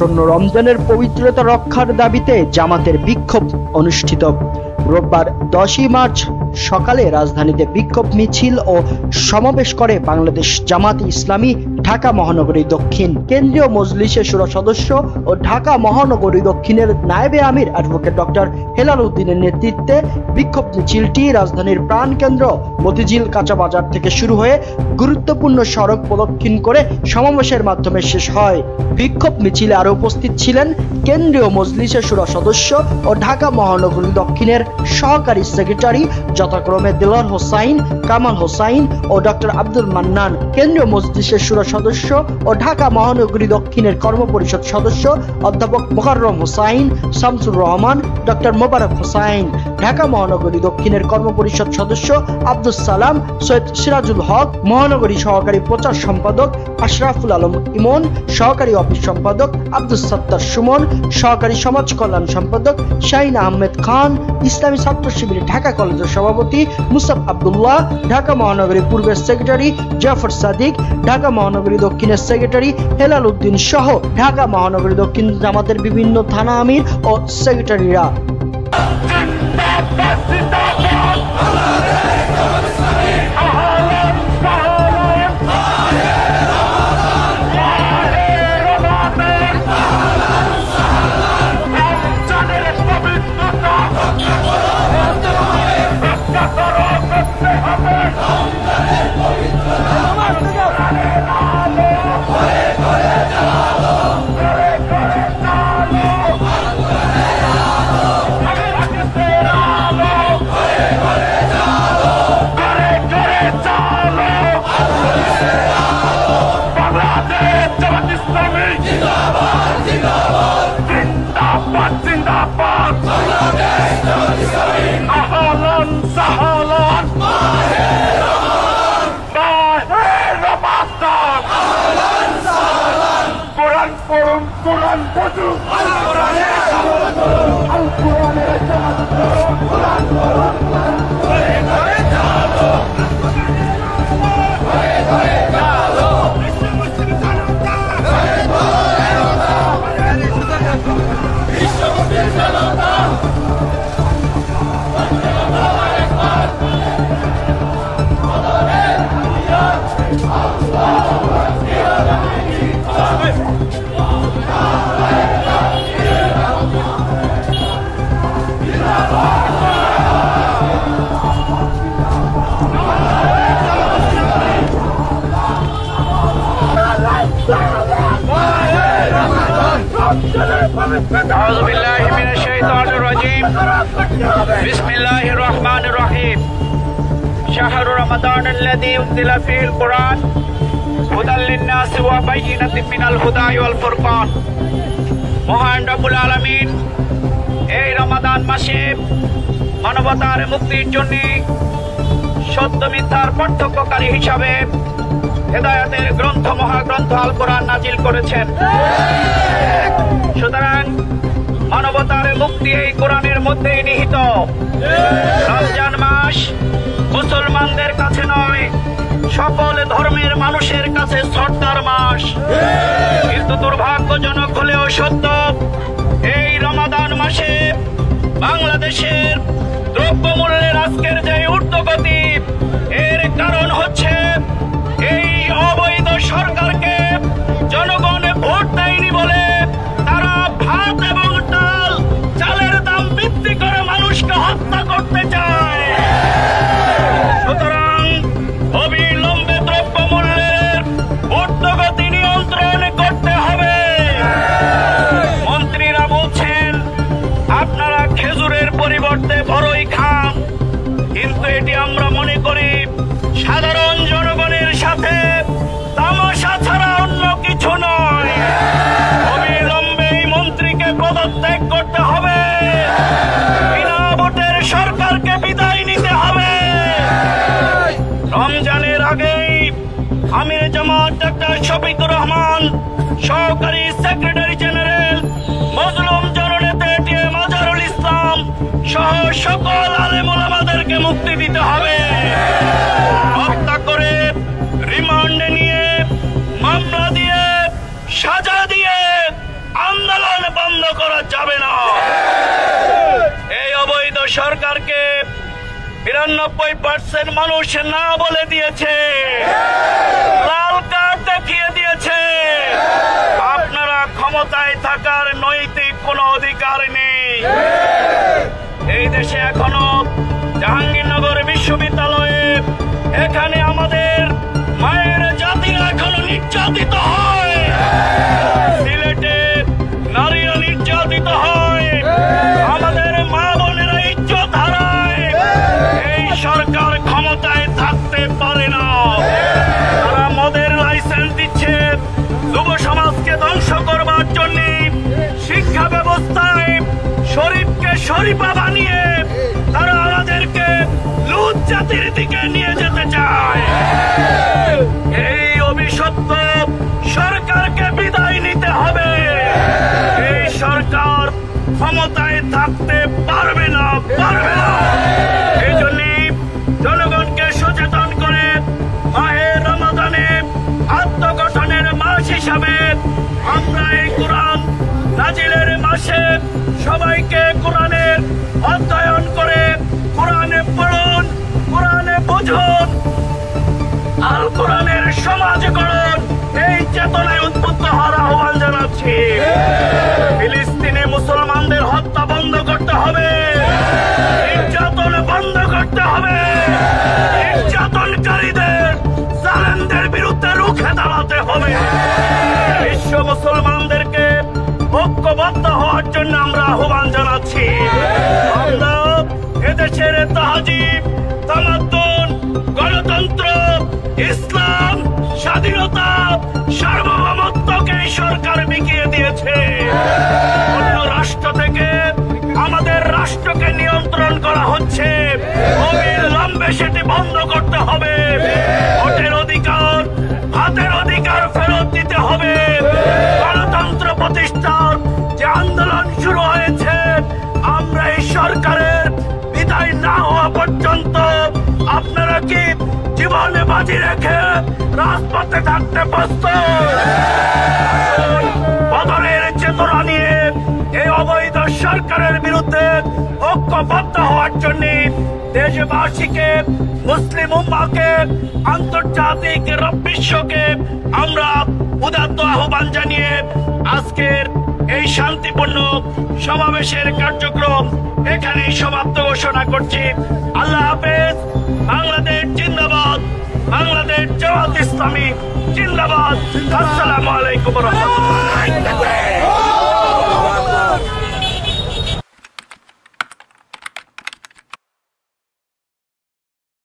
আসন্ন রমজানের পবিত্রতা রক্ষার দাবিতে জামাতের বিক্ষোভ অনুষ্ঠিত। রোববার 10 মার্চ সকালে রাজধানীতে বিক্ষোভ মিছিল ও সমাবেশ করে বাংলাদেশ জামাতে ইসলামী ঢাকা মহানগরী দক্ষিণ। কেন্দ্রীয় মজলিসের শুরা সদস্য ও ঢাকা মহানগরী দক্ষিণের নায়েবে আমির অ্যাডভোকেট ডক্টর হেলাল উদ্দিনের নেতৃত্বে বিক্ষোভ মিছিলটি রাজধানীর প্রাণকেন্দ্র মতিঝিল কাঁচা বাজার থেকে শুরু হয়ে গুরুত্বপূর্ণ সড়ক প্রদক্ষিণ করে সমাবেশের মাধ্যমে শেষ হয়। বিক্ষোভ মিছিলে আরো উপস্থিত ছিলেন কেন্দ্রীয় মজলিসের শুরা সদস্য ও ঢাকা মহানগরী দক্ষিণের সহকারী সেক্রেটারি যথাক্রমে দিলওয়ার হোসাইন, কামাল হোসাইন ও ডক্টর আব্দুল মান্নান, কেন্দ্রীয় মজলিসের শুরা সদস্য ও ঢাকা মহানগরী দক্ষিণের কর্মপরিষদ সদস্য অধ্যাপক মোকাররম হোসাইন, শামসুর রহমান, ডক্টর মোবারক হোসাইন, ঢাকা মহানগরী দক্ষিণের কর্মপরিষদ সদস্য আব্দুল সালাম, সৈয়দ সিরাজুল হক, মহানগরী সহকারী প্রচার সম্পাদক আশরাফুল আলম ইমন, সহকারী অফিস সম্পাদক আব্দুল সত্তার সুমন, সহকারী সমাজ কল্যাণ সম্পাদক শাহিন আহমেদ খান, ইসলামী ছাত্র শিবির ঢাকা কলেজের সভাপতি মুসাফ আব্দুল্লাহ, ঢাকা মহানগরী পূর্বের সেক্রেটারি জাফর সাদিক, ঢাকা মহানগরী দক্ষিণের সেক্রেটারি হেলাল উদ্দিন সহ ঢাকা মহানগরী দক্ষিণ জামাতের বিভিন্ন থানা আমির ও সেক্রেটারিরা। أعوذ بالله من الشيطان الرجيم بسم الله الرحمن الرحيم شهر رمضان الذي أنزل فيه القرآن هدى للناس وبينة من الهدى والفرقان মহান রব্বুল আলামিন এই রমাদান মাসে মানবতার মুক্তির জন্য সত্য মিথ্যার পার্থক্যকারী হিসাবে হেদায়েতের গ্রন্থ মহাগ্রন্থ আল কোরআন নাজিল করেছেন। সুতরাং মানবতার মুক্তি এই কোরআনের মধ্যেই নিহিত। রমজান মাস মুসলমানদের কাছে নয়, সকল ধর্মের মানুষের কাছে শ্রদ্ধার মাস। কিন্তু দুর্ভাগ্যজনক হলেও সত্য, এই রমাদান মাসে বাংলাদেশের দ্রব্যমূল্যের আজকের যে ঊর্ধ্বগতি, এর কারণ হচ্ছে এই অবৈধ সরকারকে জনগণ ভোট দেয়নি বলে তারা ভাত এবং ডাল চালের দাম বৃদ্ধি করে মানুষকে হত্যা করতে চায়। সুতরাং অবিলম্বে দ্রব্যমূল্যের ঊর্ধ্বগতি নিয়ন্ত্রণ করতে হবে। মন্ত্রীরা বলছেন আপনারা খেজুরের পরিবর্তে বড়ই খান, কিন্তু এটি আমরা মনে করি সাধারণ জনগণের সাথে তামাশা ছাড়া অন্য কিছু নয়। অবিলম্বে এই মন্ত্রীকে পদত্যাগ করতে হবে, বিনা ভোটের সরকারকে বিদায় নিতে হবে। রমজানের আগেই আমির জামাত ডাক্তার শফিকুর রহমান, সহকারী সেক্রেটারি জেনারেল মজলুম জননেতা এটিএম আজহারুল ইসলাম সহ সকল আলেম ওলামাদেরকে মুক্তি দিতে হবে। হত্যা করে রিমান্ডে নিয়ে মামলা দিয়ে সাজা দিয়ে সরকারকে 92% মানুষ না বলে দিয়েছে, লাল কার্ড দেখিয়ে দিয়েছে। আপনারা ক্ষমতায় থাকার নৈতিক কোনো অধিকার নেই। এই দেশে এখনো জাহাঙ্গীরনগর বিশ্ববিদ্যালয়ে এখানে আমাদের মায়ের জাতিরা এখনো নির্যাতিত হয়, সিলেটে নারীরা নির্যাতিত হয়, আমাদের মা বোনেরা ইজ্জত হারায়। এই সরকার ক্ষমতায় থাকতে পারে না। তারা মদের লাইসেন্স দিচ্ছে যুব সমাজকে ধ্বংস করবার জন্য, শিক্ষা ব্যবস্থায় শরীফকে শরীফা বানিয়ে তারা আমাদেরকে লুট জাতির দিকে নিয়ে যেতে চায়। এই অভিশপ্ত সরকারকে বিদায় নিতে হবে। এই সরকার ক্ষমতায় থাকতে পারবে না, পারবে না। এই জন্য জনগণকে সচেতন করে মাহে রমাদানে আত্মগঠনের মাস হিসাবে আমরা এই কোরআন নাজিলের মাসে সবাইকে কোরআনের অধ্যয়ন করে কোরআনে পড়ুন, কোরআনে বুঝুন, আল কোরআনের সমাজ গড়ুন, এই চেতনায় উদ্বুদ্ধ হওয়ার আহ্বান জানাচ্ছি। ফিলিস্তিনে মুসলমানদের হত্যা বন্ধ করতে হবে, নির্যাতন বন্ধ করতে হবে, নির্যাতনকারীদের জালেমদের বিরুদ্ধে রুখে দাঁড়াতে হবে। বিশ্ব মুসলমানদেরকে ঐক্যবদ্ধ হওয়ার জন্য আমরা আহ্বান জানাচ্ছি। আমরা এদেশের তাহজিব, তামাদ্দুন, গণতন্ত্র, ইসলাম, স্বাধীনতা, সার্বভৌমত্বকে সরকার বিকিয়ে দিয়েছে। অন্য রাষ্ট্র থেকে আমাদের রাষ্ট্রকে নিয়ন্ত্রণ করা হচ্ছে। অবিলম্বে সেটি বন্ধ করতে হবে। ভোটের অধিকার, হাতের অধিকার ফেরত দিতে হবে। গণতন্ত্র প্রতিষ্ঠার যে আন্দোলন শুরু হয়েছে, আমরা এই সরকারের বিদায় না হওয়া পর্যন্ত আপনারা কি জীবনে বাজি রেখে রাজপথে থাকতে প্রস্তুত? বদলের চেতনা নিয়ে এই অবৈধ সরকারের বিরুদ্ধে ঐক্যবদ্ধ হওয়ার জন্য দেশবাসীকে, মুসলিম উম্মাহকে, আন্তর্জাতিক বিশ্বকে আমরা উদাত্ত আহ্বান জানিয়ে আজকের এই শান্তিপূর্ণ সমাবেশের কার্যক্রম এখানেই সমাপ্ত ঘোষণা করছি। আল্লাহ হাফেজ। বাংলাদেশ জিন্দাবাদ, বাংলাদেশ জামাত ইসলামী জিন্দাবাদ। আসসালামু আলাইকুম ওয়া রাহমাতুল্লাহ।